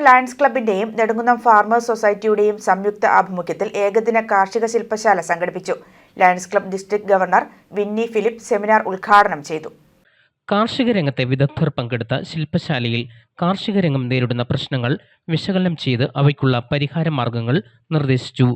ലയൺസ് ക്ലബിന്റെയും നെടുങ്കുന്നം ഫാർമേഴ്സ് സൊസൈറ്റിയുടെയും സംയുക്ത ആഭിമുഖ്യത്തിൽ ഏകദിന കാർഷിക ശില്പശാല സംഘടിപ്പിച്ചു. Lions club district governor Winnie Philip seminar ഉദ്ഘാടനം ചെയ്തു. കാർഷിക രംഗത്തെ വിദഗ്ധർ പങ്കെടുത്ത ശില്പശാലയിൽ കാർഷിക രംഗം നേരിടുന്ന പ്രശ്നങ്ങൾ വിശകലനം ചെയ്ത് അവയ്ക്കുള്ള പരിഹാര മാർഗങ്ങൾ നിർദ്ദേശിച്ചു.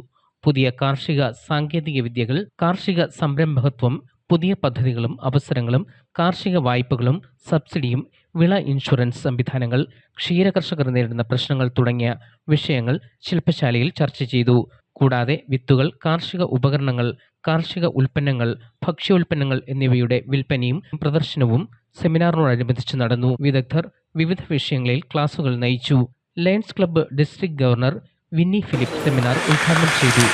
പുതിയ കാർഷിക സാങ്കേതിക വിദ്യകൾ, കാർഷിക സംരംഭകത്വം, പുതിയ പദ്ധതികളും അവസരങ്ങളും, കാർഷിക വായ്പകളും സബ്സിഡിയും, വിള ഇൻഷുറൻസ് സംവിധാനങ്ങൾ, ക്ഷീരകർഷകർ നേരിടുന്ന പ്രശ്നങ്ങൾ തുടങ്ങിയ വിഷയങ്ങൾ ശില്പശാലയിൽ ചർച്ച ചെയ്തു. കൂടാതെ വിത്തുകൾ, കാർഷിക ഉപകരണങ്ങൾ, കാർഷിക ഉൽപ്പന്നങ്ങൾ, ഭക്ഷ്യോൽപ്പന്നങ്ങൾ എന്നിവയുടെ വിൽപ്പനയും പ്രദർശനവും സെമിനാറിനോടനുബന്ധിച്ച് നടന്നു. വിദഗ്ധർ വിവിധ വിഷയങ്ങളിൽ ക്ലാസുകൾ നയിച്ചു. Lions club district governor Winnie Philip seminar ഉദ്ഘാടനം ചെയ്തു.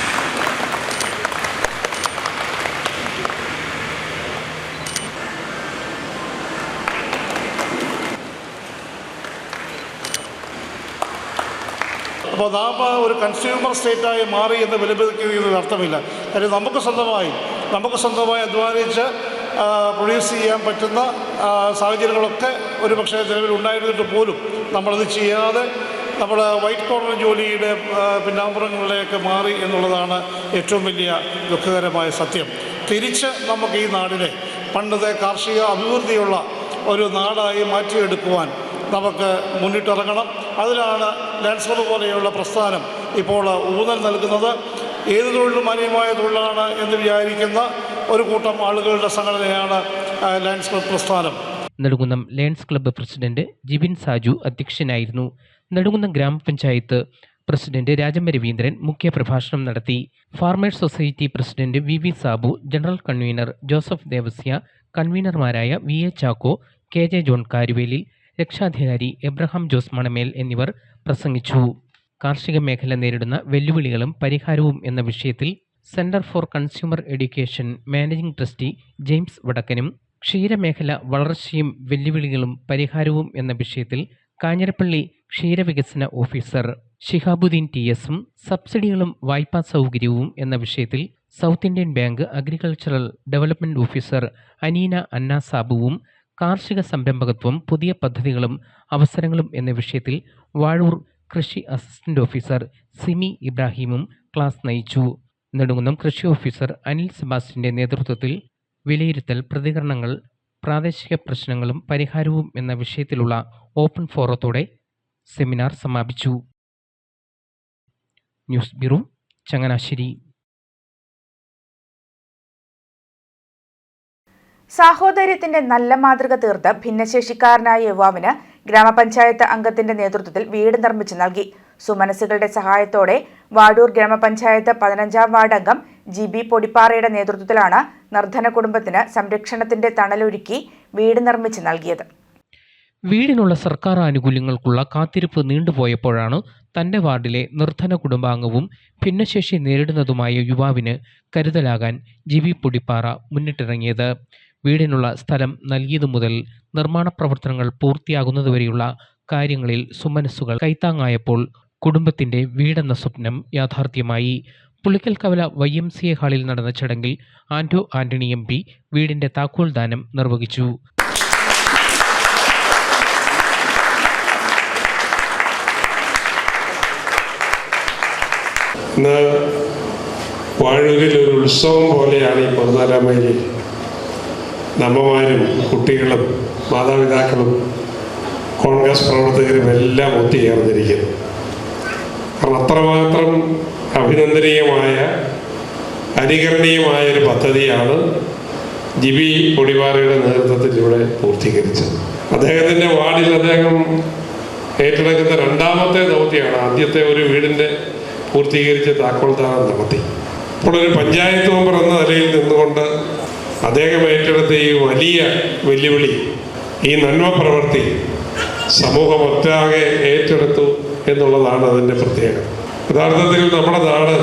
അപ്പോൾ നാം ഒരു കൺസ്യൂമർ സ്റ്റേറ്റായി മാറി എന്ന് വിലപിക്കുന്നതിൽ അർത്ഥമില്ല. കാര്യം നമുക്ക് സ്വന്തമായി അധ്വാനിച്ച് പ്രൊഡ്യൂസ് ചെയ്യാൻ പറ്റുന്ന സാഹചര്യങ്ങളൊക്കെ ഒരു പക്ഷേ നിലവിൽ ഉണ്ടായിരുന്നിട്ട് പോലും നമ്മളത് ചെയ്യാതെ നമ്മൾ വൈറ്റ് കോളർ ജോലിയുടെ പിന്നാമ്പുറങ്ങളിലേക്ക് മാറി എന്നുള്ളതാണ് ഏറ്റവും വലിയ ദുഃഖകരമായ സത്യം. തിരിച്ച് നമുക്ക് ഈ നാടിനെ പണ്ടത്തെ കാർഷിക അഭിവൃദ്ധിയുള്ള ഒരു നാടായി മാറ്റിയെടുക്കുവാൻ നമുക്ക് മുന്നിട്ടിറങ്ങണം. അതിലാണ് ലയൺസ് ക്ലബ്ബ് പോലെയുള്ള പ്രസ്ഥാനം ഇപ്പോൾ ഊന്നൽ നൽകുന്നത്. ഏത് തൊഴിലും മാന്യമായ തൊഴിലാണ് എന്ന് വിചാരിക്കുന്ന ഒരു കൂട്ടം ആളുകളുടെ സംഘടനയാണ് ലയൺസ് ക്ലബ്ബ് പ്രസ്ഥാനം. Nedumkunnam lions club president Jibin Saju അധ്യക്ഷനായിരുന്നു. നെടുങ്കുന്നം ഗ്രാമപഞ്ചായത്ത് പ്രസിഡന്റ് രാജമ്മ രവീന്ദ്രൻ മുഖ്യപ്രഭാഷണം നടത്തി. Farmers society president V Sabu, general convener Joseph Devasia, കൺവീനർമാരായ VA Chacko, KJ John Karuvelil, രക്ഷാധികാരി എബ്രഹാം ജോസ് മണമേൽ എന്നിവർ പ്രസംഗിച്ചു. കാർഷിക മേഖല നേരിടുന്ന വെല്ലുവിളികളും പരിഹാരവും എന്ന വിഷയത്തിൽ centre for consumer education managing trustee James വടക്കനും, ക്ഷീരമേഖല വളർച്ചയും വെല്ലുവിളികളും പരിഹാരവും എന്ന വിഷയത്തിൽ കാഞ്ഞിരപ്പള്ളി ക്ഷീരവികസന ഓഫീസർ ഷിഹാബുദ്ദീൻ TSഉം, സബ്സിഡികളും വായ്പാ സൗകര്യവും എന്ന വിഷയത്തിൽ South Indian Bank agricultural development officer Aneena Anna സാബുവും, കാർഷിക സംരംഭകത്വം, പുതിയ പദ്ധതികളും അവസരങ്ങളും എന്ന വിഷയത്തിൽ വാഴൂർ കൃഷി അസിസ്റ്റന്റ് ഓഫീസർ സിമി ഇബ്രാഹിമും ക്ലാസ് നയിച്ചു. നെടുങ്കുന്നം കൃഷി ഓഫീസർ അനിൽ സെബാസ്റ്റ്യന്റെ നേതൃത്വത്തിൽ വിലയിരുത്തൽ, പ്രതികരണങ്ങൾ, പ്രാദേശിക പ്രശ്നങ്ങളും പരിഹാരവും എന്ന വിഷയത്തിലുള്ള ഓപ്പൺ ഫോറത്തോടെ സെമിനാർ സമാപിച്ചു. News bureau, Changanassery. സാഹോദര്യത്തിന്റെ നല്ല മാതൃക തീർത്ത് ഭിന്നശേഷിക്കാരനായ യുവാവിന് ഗ്രാമപഞ്ചായത്ത് അംഗത്തിന്റെ നേതൃത്വത്തിൽ വീട് നിർമ്മിച്ചു നൽകി. സുമനസുകളുടെ സഹായത്തോടെ വാഴൂർ ഗ്രാമപഞ്ചായത്ത് 15-ാം വാർഡ് അംഗം GB പൊടിപ്പാറയുടെ നേതൃത്വത്തിലാണ് നിർധന കുടുംബത്തിന് സംരക്ഷണത്തിന്റെ തണലൊരുക്കി വീട് നിർമ്മിച്ചു നൽകിയത്. വീടിനുള്ള സർക്കാർ ആനുകൂല്യങ്ങൾക്കുള്ള കാത്തിരിപ്പ് നീണ്ടുപോയപ്പോഴാണ് തന്റെ വാർഡിലെ നിർധന കുടുംബാംഗവും ഭിന്നശേഷി നേരിടുന്നതുമായ യുവാവിന് കരുതലാകാൻ GB പൊടിപ്പാറ മുന്നിട്ടിറങ്ങിയത്. വീടിനുള്ള സ്ഥലം നൽകിയതു മുതൽ നിർമ്മാണ പ്രവർത്തനങ്ങൾ പൂർത്തിയാകുന്നതുവരെയുള്ള കാര്യങ്ങളിൽ സുമനസ്സുകൾ കൈത്താങ്ങായപ്പോൾ കുടുംബത്തിന്റെ വീടെന്ന സ്വപ്നം യാഥാർത്ഥ്യമായി. പുളിക്കൽ കവല YMCA ഹാളിൽ നടന്ന ചടങ്ങിൽ ആന്റോ ആന്റണി MP വീടിന്റെ താക്കോൽ ദാനം നിർവഹിച്ചു. ഇന്ന് വാഴൂരിൽ ഒരു ഉത്സവം പോലെയാണ് ഈ 14 മൈലിൽ അമ്മമാരും കുട്ടികളും മാതാപിതാക്കളും കോൺഗ്രസ് പ്രവർത്തകരും എല്ലാം ഒത്തുചേർന്നിരിക്കുന്നു. കാരണം അത്രമാത്രം അഭിനന്ദനീയമായ അനുകരണീയമായ ഒരു പദ്ധതിയാണ് GB പൊടിപ്പാറയുടെ നേതൃത്വത്തിൽ ഇവിടെ പൂർത്തീകരിച്ചത്. അദ്ദേഹത്തിൻ്റെ വാർഡിൽ അദ്ദേഹം ഏറ്റെടുക്കുന്ന 2ാമത്തെ ദൗത്യമാണ്. ആദ്യത്തെ ഒരു വീടിൻ്റെ പൂർത്തീകരിച്ച് താക്കോൽദാനം നടത്തി. അപ്പോൾ ഒരു പഞ്ചായത്ത് മെമ്പർ എന്ന നിലയിൽ നിന്നുകൊണ്ട് അദ്ദേഹം ഏറ്റെടുത്ത ഈ വലിയ വെല്ലുവിളി, ഈ നന്മ പ്രവൃത്തി സമൂഹം ഒറ്റാകെ ഏറ്റെടുത്തു എന്നുള്ളതാണ് അതിൻ്റെ പ്രത്യേകത. യഥാർത്ഥത്തിൽ നമ്മുടെ നാട്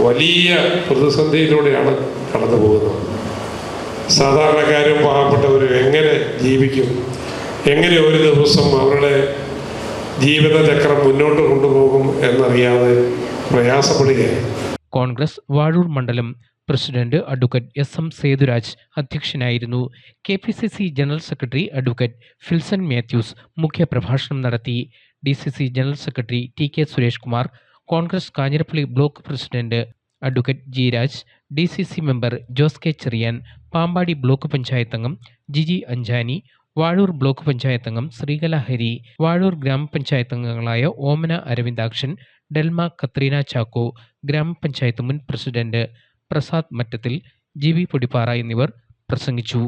വലിയ പ്രതിസന്ധിയിലൂടെയാണ് കടന്നു പോകുന്നത്. സാധാരണക്കാരും പാവപ്പെട്ടവരും എങ്ങനെ ജീവിക്കും, എങ്ങനെ ഒരു ദിവസം അവരുടെ ജീവിതചക്രം മുന്നോട്ട് കൊണ്ടുപോകും എന്നറിയാതെ പ്രയാസപ്പെടുകയാണ്. കോൺഗ്രസ് വാഴൂർ മണ്ഡലം പ്രസിഡന്റ് അഡ്വക്കേറ്റ് SM സേതുരാജ് അധ്യക്ഷനായിരുന്നു. KPCC general secretary advocate Filson Mathews മുഖ്യപ്രഭാഷണം നടത്തി. DCC general secretary TK Suresh Kumar, Congress Kanjirappally block president advocate G Raj, DCC member Jose K Cherian, Pampady block panchayat അംഗം ജിജി അഞ്ചാനി, വാഴൂർ ബ്ലോക്ക് പഞ്ചായത്ത് അംഗം ശ്രീകല ഹരി, വാഴൂർ ഗ്രാമപഞ്ചായത്ത് അംഗങ്ങളായ ഓമന അരവിന്ദാക്ഷൻ, ഡെൽമ കത്രീന ചാക്കോ, ഗ്രാമപഞ്ചായത്ത് മുൻ പ്രസിഡന്റ് പ്രസാദ് മറ്റത്തിൽ, GB പൊടിപ്പാറ എന്നിവർ പ്രസംഗിച്ചു.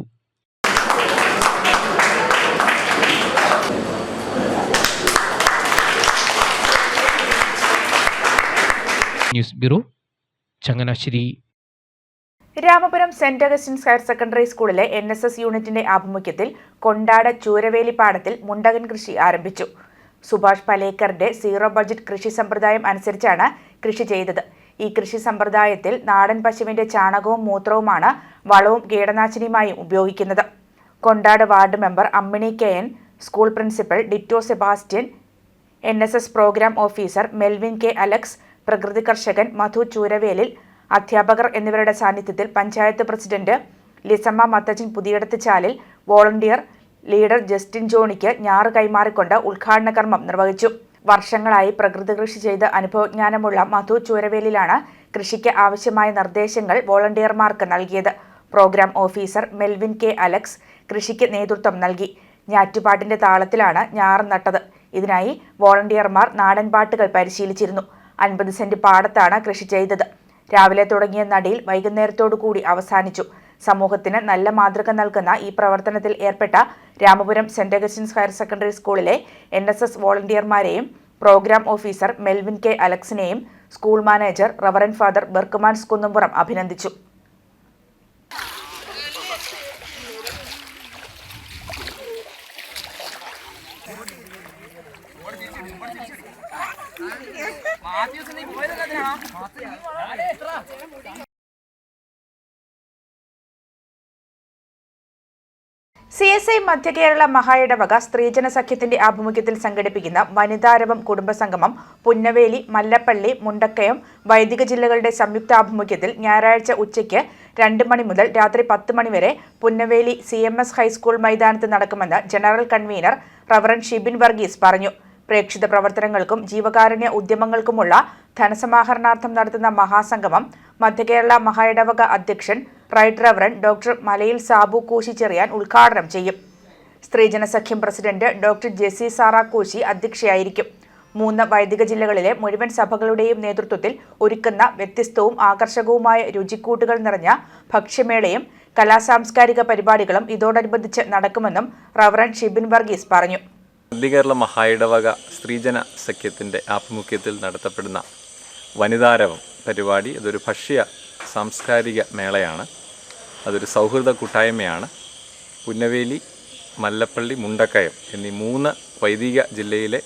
News bureau, Changanassery. Ramapuram Saint Augustine's higher secondary സ്കൂളിലെ NSS യൂണിറ്റിന്റെ ആഭിമുഖ്യത്തിൽ കൊണ്ടാട് ചൂരവേലി പാടത്തിൽ മുണ്ടകൻ കൃഷി ആരംഭിച്ചു. സുഭാഷ് പലേക്കറിന്റെ സീറോ ബഡ്ജറ്റ് കൃഷി സമ്പ്രദായം അനുസരിച്ചാണ് കൃഷി ചെയ്തത്. ഈ കൃഷി സമ്പ്രദായത്തിൽ നാടൻ പശുവിന്റെ ചാണകവും മൂത്രവുമാണ് വളവും കീടനാശിനിയുമായും ഉപയോഗിക്കുന്നത്. Kondad ward member Ammini KN, school principal Ditto Sebastian, NSS programme officer Melvin K Alex, പ്രകൃതി കർഷകൻ മധു ചൂരവേലിൽ, അധ്യാപകർ എന്നിവരുടെ സാന്നിധ്യത്തിൽ panchayat president Lissamma Mathachan Puthiyadathu Chalil, volunteer leader Justin ജോണിക്ക് ഞാറ് കൈമാറിക്കൊണ്ട് ഉദ്ഘാടന കർമ്മം നിർവഹിച്ചു. വർഷങ്ങളായി പ്രകൃതി കൃഷി ചെയ്ത് അനുഭവജ്ഞാനമുള്ള മധു ചൂരവേലിലാണ് കൃഷിക്ക് ആവശ്യമായ നിർദ്ദേശങ്ങൾ വോളണ്ടിയർമാർക്ക് നൽകിയത്. Programme officer Melvin K Alex കൃഷിക്ക് നേതൃത്വം നൽകി. ഞാറ്റുപാട്ടിന്റെ താളത്തിലാണ് ഞാറ് നട്ടത്. ഇതിനായി വോളണ്ടിയർമാർ നാടൻ പാട്ടുകൾ പരിശീലിച്ചിരുന്നു. 50 സെന്റ് പാടത്താണ് കൃഷി ചെയ്തത്. രാവിലെ തുടങ്ങിയ നടീൽ വൈകുന്നേരത്തോടുകൂടി അവസാനിച്ചു. സമൂഹത്തിന് നല്ല മാതൃക നൽകുന്ന ഈ പ്രവർത്തനത്തിൽ ഏർപ്പെട്ട Ramapuram Saint Augustine's higher secondary സ്കൂളിലെ NSS വോളണ്ടിയർമാരെയും പ്രോഗ്രാം ഓഫീസർ മെൽവിൻ K അലക്സിനെയും school manager reverend father Berchmans Kunnumpuram അഭിനന്ദിച്ചു. CSI മധ്യകേരള മഹായിടവക സ്ത്രീജന സഖ്യത്തിന്റെ ആഭിമുഖ്യത്തിൽ സംഘടിപ്പിക്കുന്ന വനിതാരവം കുടുംബസംഗമം പുന്നവേലി, മല്ലപ്പള്ളി, മുണ്ടക്കയം, വൈദിക ജില്ലകളുടെ സംയുക്താഭിമുഖ്യത്തിൽ ഞായറാഴ്ച ഉച്ചയ്ക്ക് 2 മണി മുതൽ രാത്രി 10 മണി വരെ പുന്നവേലി CMS ഹൈസ്കൂൾ മൈതാനത്ത് നടക്കുമെന്ന് general convener reverend Shibin Varghese പറഞ്ഞു. പ്രേക്ഷിത പ്രവർത്തനങ്ങൾക്കും ജീവകാരുണ്യ ഉദ്യമങ്ങൾക്കുമുള്ള ധനസമാഹരണാർത്ഥം നടത്തുന്ന മഹാസംഗമം മധ്യകേരള മഹായിടവക അധ്യക്ഷൻ റൈറ്റ് റവറന്റ് ഡോക്ടർ മലയിൽ സാബു കൂശി ചെറിയാൻ ഉദ്ഘാടനം ചെയ്യും. സ്ത്രീജന സഖ്യം പ്രസിഡന്റ് ഡോക്ടർ ജെസി സാറ കൂശി അധ്യക്ഷയായിരിക്കും. 3 വൈദിക ജില്ലകളിലെ മുഴുവൻ സഭകളുടെയും നേതൃത്വത്തിൽ ഒരുക്കുന്ന വ്യത്യസ്തവും ആകർഷകവുമായ രുചിക്കൂട്ടുകൾ നിറഞ്ഞ ഭക്ഷ്യമേളയും കലാസാംസ്കാരിക പരിപാടികളും ഇതോടനുബന്ധിച്ച് നടക്കുമെന്നും റവറന്റ് ഷിബിൻ വർഗീസ് പറഞ്ഞു. മധ്യകേരള മഹായിടവക സ്ത്രീജന സഖ്യത്തിൻ്റെ ആഭിമുഖ്യത്തിൽ നടത്തപ്പെടുന്ന വനിതാരവം പരിപാടി അതൊരു ഭക്ഷ്യ സാംസ്കാരിക മേളയാണ്. അതൊരു സൗഹൃദ കൂട്ടായ്മയാണ്. പുന്നവേലി, മല്ലപ്പള്ളി, മുണ്ടക്കയം എന്നീ 3 വൈദിക ജില്ലയിലെ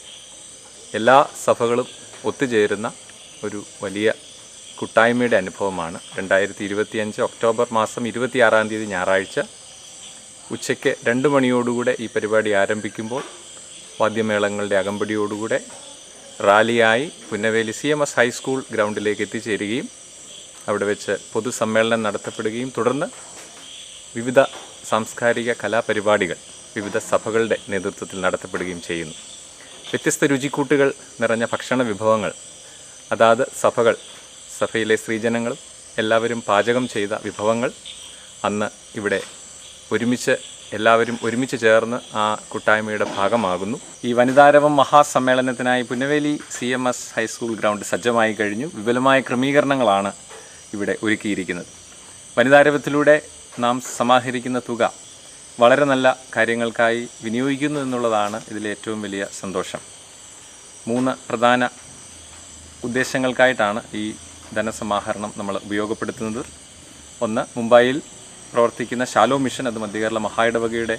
എല്ലാ സഭകളും ഒത്തുചേരുന്ന ഒരു വലിയ കൂട്ടായ്മയുടെ അനുഭവമാണ്. 2025 ഒക്ടോബർ മാസം 26-ാം തീയതി ഞായറാഴ്ച ഉച്ചയ്ക്ക് 2 മണിയോടുകൂടെ ഈ പരിപാടി ആരംഭിക്കുമ്പോൾ വാദ്യമേളങ്ങളുടെ അകമ്പടിയോടുകൂടെ റാലിയായി പുന്നവേലി CMS ഹൈസ്കൂൾ ഗ്രൗണ്ടിലേക്ക് എത്തിച്ചേരുകയും അവിടെ വെച്ച് പൊതുസമ്മേളനം നടത്തപ്പെടുകയും തുടർന്ന് വിവിധ സാംസ്കാരിക കലാപരിപാടികൾ വിവിധ സഭകളുടെ നേതൃത്വത്തിൽ നടത്തപ്പെടുകയും ചെയ്യുന്നു. വ്യത്യസ്ത രുചിക്കൂട്ടുകൾ നിറഞ്ഞ ഭക്ഷണ വിഭവങ്ങൾ അതാത് സഭയിലെ സ്ത്രീജനങ്ങളും എല്ലാവരും പാചകം ചെയ്ത വിഭവങ്ങൾ അന്ന് ഇവിടെ എല്ലാവരും ഒരുമിച്ച് ചേർന്ന് ആ കൂട്ടായ്മയുടെ ഭാഗമാകുന്നു. ഈ വനിതാരവം മഹാസമ്മേളനത്തിനായി പുന്നവേലി CMS ഹൈസ്കൂൾ ഗ്രൗണ്ട് സജ്ജമായി കഴിഞ്ഞു. വിപുലമായ ക്രമീകരണങ്ങളാണ് ഇവിടെ ഒരുക്കിയിരിക്കുന്നത്. വനിതാരവത്തിലൂടെ നാം സമാഹരിക്കുന്ന തുക വളരെ നല്ല കാര്യങ്ങൾക്കായി വിനിയോഗിക്കുന്നു എന്നുള്ളതാണ് ഇതിലെ ഏറ്റവും വലിയ സന്തോഷം. 3 പ്രധാന ഉദ്ദേശങ്ങൾക്കായിട്ടാണ് ഈ ധനസമാഹരണം നമ്മൾ ഉപയോഗപ്പെടുത്തുന്നത്. ഒന്ന്, മുംബൈയിൽ പ്രവർത്തിക്കുന്ന ഷാലോ മിഷൻ, അത് മധ്യകേരള മഹായിടവകയുടെ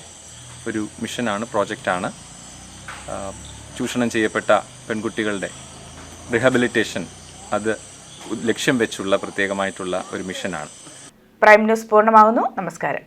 ഒരു മിഷനാണ്, പ്രോജക്റ്റാണ്. ചൂഷണം ചെയ്യപ്പെട്ട പെൺകുട്ടികളുടെ റിഹാബിലിറ്റേഷൻ അത് ലക്ഷ്യം വെച്ചുള്ള പ്രത്യേകമായിട്ടുള്ള ഒരു മിഷനാണ്. പ്രൈം ന്യൂസ് പൂർണ്ണമാകുന്നു. നമസ്കാരം.